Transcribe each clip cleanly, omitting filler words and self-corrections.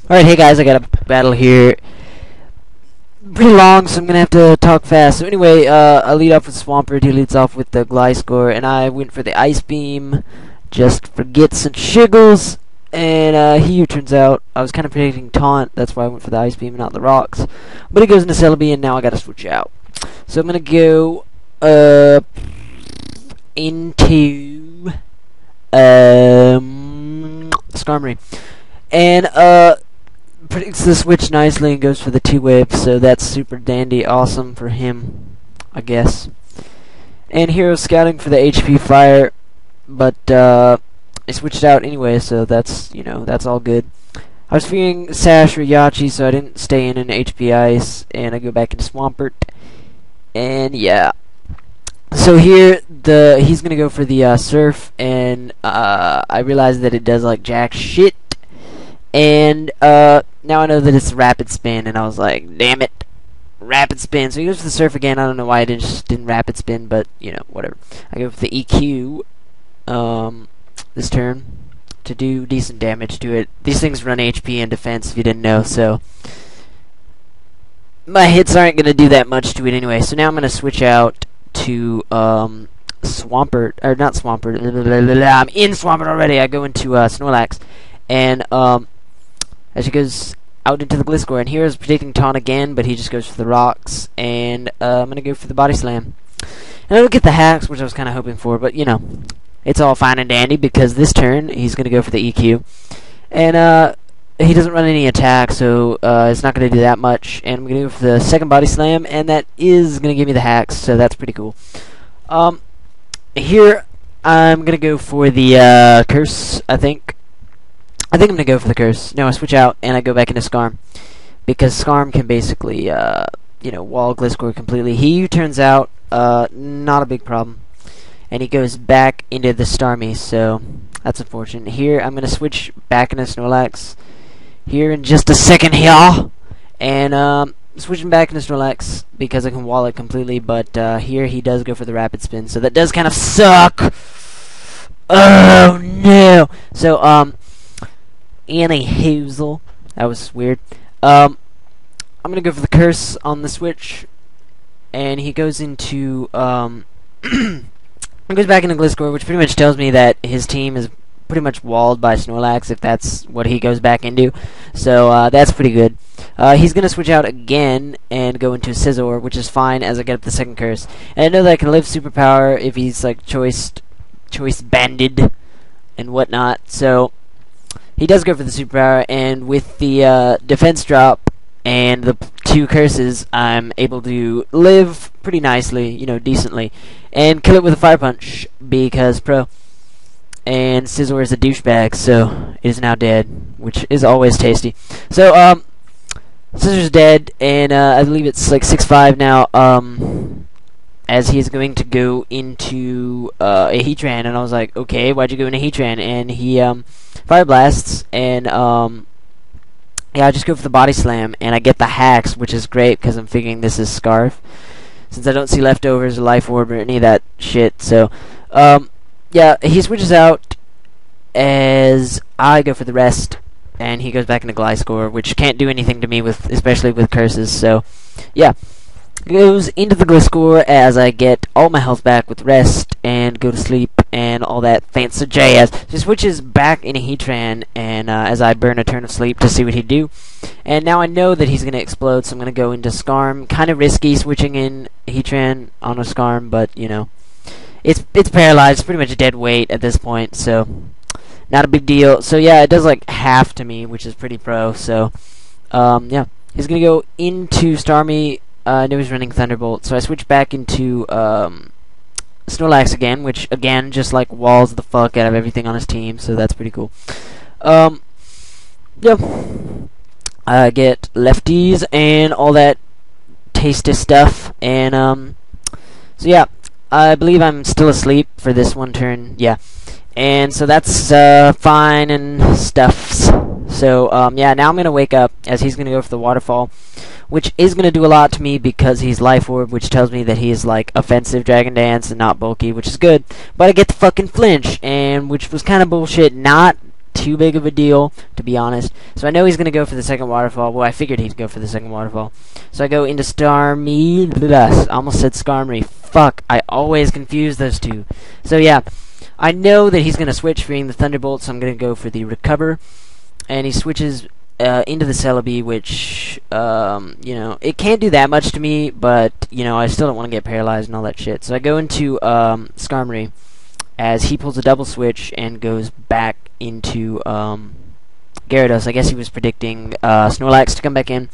Alright, hey guys, I got a battle here. Pretty long, so I'm gonna have to talk fast. So anyway, I lead off with Swampert, he leads off with the Gliscor, and I went for the Ice Beam, just for gits and shiggles, and he turns out, I was kind of predicting Taunt, that's why I went for the Ice Beam and not the Rocks. But he goes into Celebi, and now I gotta switch out. So I'm gonna go, into, Skarmory. And, predicts the switch nicely and goes for the 2-wave, so that's super dandy awesome for him, I guess. And Hero Scouting for the HP Fire, but I switched out anyway, so that's, that's all good. I was fearing Sash or Yachi, so I didn't stay in an HP Ice, and I go back into Swampert. And yeah. So here, he's gonna go for the Surf, and I realized that it does like jack shit. And now I know that it's Rapid Spin, and I was like, damn it, Rapid Spin. So he goes for the Surf again. I don't know why I didn't Rapid Spin, but whatever. I go for the EQ this turn to do decent damage to it. These things run HP and defense, if you didn't know, so my hits aren't gonna do that much to it anyway. So now I'm gonna switch out to Swampert, or not Swampert. I'm in Swampert already. I go into Snorlax, and as he goes out into the Gliscor, and Hero's predicting Taunt again, but he just goes for the Rocks, and I'm going to go for the Body Slam. And I don't get the hacks, which I was kind of hoping for, but, it's all fine and dandy, because this turn, he's going to go for the EQ. And he doesn't run any attack, so it's not going to do that much. And I'm going to go for the second Body Slam, and that is going to give me the hacks, so that's pretty cool. Here, I'm going to go for the Curse, I think. I'm going to go for the Curse. No, I switch out, and I go back into Skarm. Because Skarm can basically, wall Gliscor completely. He turns out, not a big problem. And he goes back into the Starmie, so that's unfortunate. Here, I'm going to switch back into Snorlax. Here in just a second here. And, switching back into Snorlax, because I can wall it completely. But, here he does go for the Rapid Spin, so that does kind of suck. Oh, no. So, Annie Hazel. That was weird. I'm gonna go for the Curse on the switch, and he goes into he goes back into Gliscor, which pretty much tells me that his team is pretty much walled by Snorlax, if that's what he goes back into. So that's pretty good. He's gonna switch out again and go into Scizor, which is fine as I get up the second Curse. And I know that I can live Superpower if he's like choice banded and whatnot. So he does go for the superpower, and with the defense drop and the 2 curses, I'm able to live pretty nicely, decently, and kill it with a Fire Punch, because Pro. And Scizor is a douchebag, so it is now dead, which is always tasty. So, Scizor's dead, and I believe it's like 6-5 now, as he is going to go into a Heatran, and I was like, okay, why'd you go into Heatran? And he Fire Blasts, and yeah, I just go for the Body Slam, and I get the hacks, which is great, because I'm figuring this is Scarf, since I don't see leftovers or Life Orb or any of that shit. So, yeah, he switches out as I go for the rest, and he goes back into Gliscor, which can't do anything to me, especially with curses. So, yeah. Goes into the Gliscor as I get all my health back with rest and go to sleep and all that fancy jazz. So switches back into Heatran, and as I burn a turn of sleep to see what he'd do. And now I know that he's going to explode, so I'm going to go into Skarm. Kind of risky switching in Heatran on a Skarm, but it's paralyzed. It's pretty much a dead weight at this point, so not a big deal. So yeah, it does like half to me, which is pretty pro. So yeah, he's going to go into Starmie. I knew he was running Thunderbolt, so I switched back into Snorlax again, which again just like walls the fuck out of everything on his team, so that's pretty cool. Yeah, I get lefties and all that tasty stuff, and so yeah, I believe I'm still asleep for this one turn. Yeah, and so that's fine and stuffs. So yeah, now I'm gonna wake up as he's gonna go for the Waterfall, which is going to do a lot to me because he's Life Orb, which tells me that he is like offensive Dragon Dance and not bulky, which is good. But I get the fucking flinch, and which was kind of bullshit. Not too big of a deal, to be honest. So I know he's going to go for the second waterfall. Well, I figured he'd go for the second waterfall. So I go into Starmie. I almost said Skarmory. Fuck, I always confuse those two. So yeah, I know that he's going to switch being the Thunderbolt, so I'm going to go for the Recover. And he switches into the Celebi, which, you know, it can't do that much to me, but, you know, I still don't want to get paralyzed and all that shit. So I go into Skarmory as he pulls a double switch and goes back into Gyarados. I guess he was predicting Snorlax to come back in.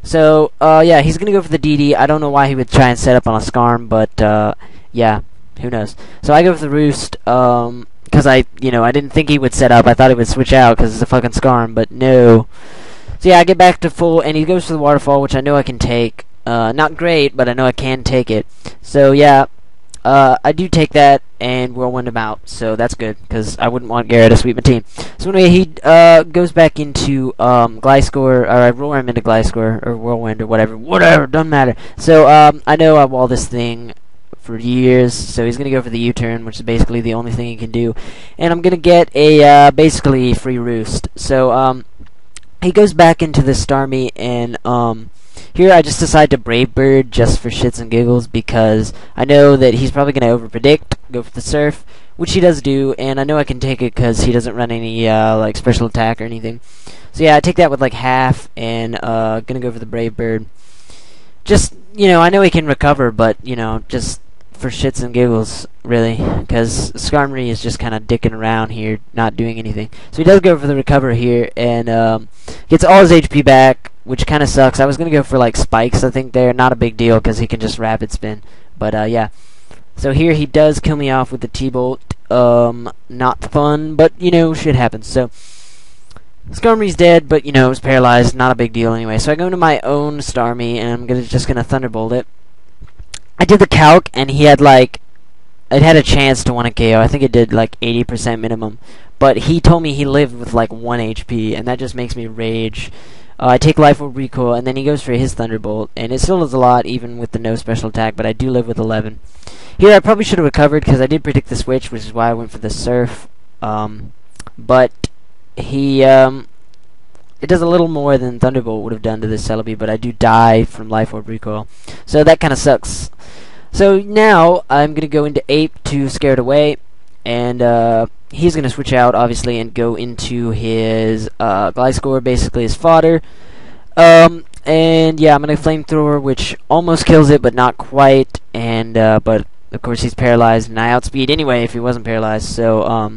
So, yeah, he's going to go for the DD. I don't know why he would try and set up on a Skarm, but, yeah, who knows. So I go for the Roost, because I didn't think he would set up. I thought he would switch out because it's a fucking Skarm, but no. So yeah, I get back to full, and he goes for the Waterfall, which I know I can take. Not great, but I know I can take it. So yeah, I do take that and Whirlwind him out, so that's good, because I wouldn't want Gyara to sweep my team. So anyway, he goes back into Gliscor, or I roll him into Gliscor, or Whirlwind, or whatever, doesn't matter. So I know I wall this thing for years, so he's going to go for the U-turn, which is basically the only thing he can do. And I'm going to get a, basically, free Roost. So, he goes back into the Starmie, and, here I just decide to Brave Bird just for shits and giggles, because I know that he's probably going to over-predict, go for the Surf, which he does do, and I know I can take it because he doesn't run any, like, special attack or anything. So yeah, I take that with, like, half, and, going to go for the Brave Bird. Just, you know, I know he can recover, but, you know, just for shits and giggles, really, because Skarmory is just kind of dicking around here, not doing anything. So he does go for the Recover here, and gets all his HP back, which kind of sucks. I was going to go for, like, Spikes, I think, there. Not a big deal, because he can just Rapid Spin. But, yeah. So here he does kill me off with the T-Bolt. Not fun, but, you know, shit happens. So Skarmory's dead, but, you know, it was paralyzed. Not a big deal anyway. So I go into my own Starmie, and I'm just going to Thunderbolt it. I did the calc, and he had, like, it had a chance to 1 KO. I think it did, like, 80% minimum. But he told me he lived with, like, 1 HP, and that just makes me rage. I take Life Orb Recoil, and then he goes for his Thunderbolt, and it still does a lot, even with the no special attack, but I do live with 11. Here, I probably should have recovered, because I did predict the switch, which is why I went for the Surf. But he, it does a little more than Thunderbolt would have done to this Celebi, but I do die from Life Orb Recoil. So that kind of sucks. So now, I'm going to go into Ape to scare it away, and he's going to switch out, obviously, and go into his Gliscor, basically his fodder. And yeah, I'm going to Flamethrower, which almost kills it, but not quite, and but of course he's paralyzed, and I outspeed anyway if he wasn't paralyzed, so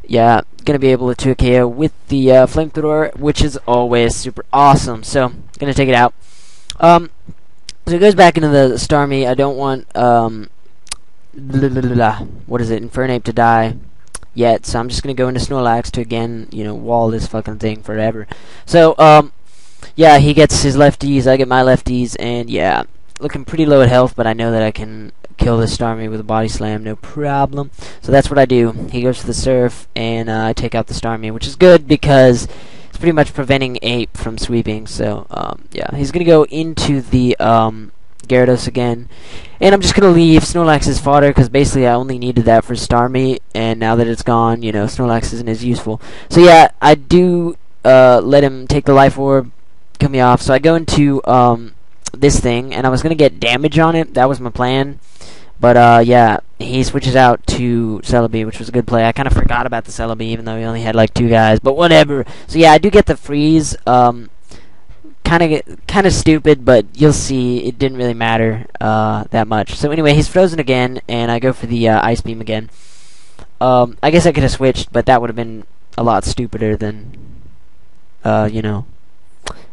yeah, going to be able to 2KO with the Flamethrower, which is always super awesome. So, going to take it out. So it goes back into the Starmie. I don't want, what is it, Infernape to die yet, so I'm just going to go into Snorlax to, again, you know, wall this fucking thing forever. So, yeah, he gets his lefties, I get my lefties, and yeah, looking pretty low at health, but I know that I can kill this Starmie with a Body Slam, no problem. So that's what I do. He goes to the Surf, and I take out the Starmie, which is good because it's pretty much preventing Ape from sweeping. So yeah, he's gonna go into the Gyarados again, and I'm just gonna leave Snorlax's fodder because basically I only needed that for Starmie, and now that it's gone, you know, Snorlax isn't as useful. So yeah, I do let him take the Life Orb, kill me off. So I go into this thing, and I was gonna get damage on it. That was my plan. But, yeah, he switches out to Celebi, which was a good play. I kind of forgot about the Celebi, even though he only had, like, 2 guys. But whatever. So, yeah, I do get the freeze. Kind of stupid, but you'll see it didn't really matter that much. So, anyway, he's frozen again, and I go for the Ice Beam again. I guess I could have switched, but that would have been a lot stupider than, you know,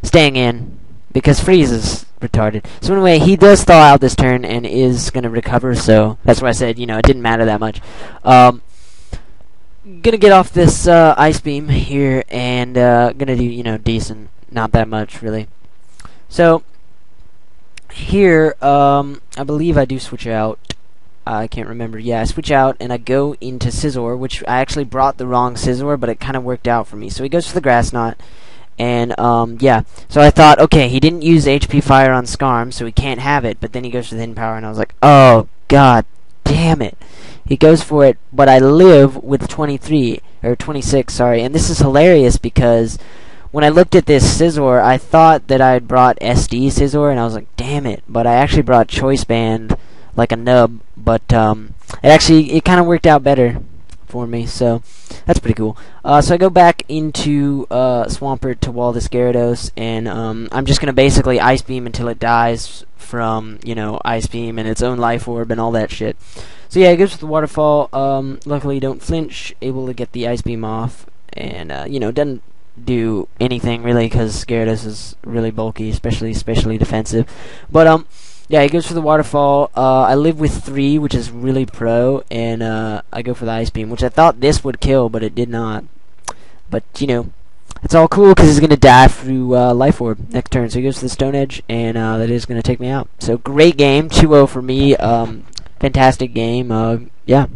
staying in. Because freeze is retarded. So anyway, he does thaw out this turn and is going to recover, so that's why I said, you know, it didn't matter that much. Gonna get off this Ice Beam here, and gonna do, you know, decent. Not that much, really. So, here, I believe I do switch out. I can't remember. Yeah, I switch out, and I go into Scizor, which I actually brought the wrong Scizor, but it kind of worked out for me. So he goes for the Grass Knot. And, yeah, so I thought, okay, he didn't use HP Fire on Skarm, so he can't have it, but then he goes for the Hidden Power, and I was like, oh, god damn it. He goes for it, but I live with 23, or 26, sorry. And this is hilarious because when I looked at this Scizor, I thought that I'd brought SD Scizor, and I was like, damn it. But I actually brought Choice Band like a nub, but it kind of worked out better for me, so that's pretty cool. So I go back into Swampert to wall this Gyarados, and I'm just going to basically Ice Beam until it dies from, Ice Beam and its own Life Orb and all that shit. So yeah, it goes with the Waterfall. Luckily, don't flinch, able to get the Ice Beam off, and, doesn't do anything really because Gyarados is really bulky, especially defensive. But yeah, he goes for the Waterfall. I live with 3, which is really pro, and I go for the Ice Beam, which I thought this would kill, but it did not. But it's all cool because he's gonna die through Life Orb next turn. So he goes for the Stone Edge, and that is gonna take me out. So great game, 2-0 for me. Fantastic game. Yeah.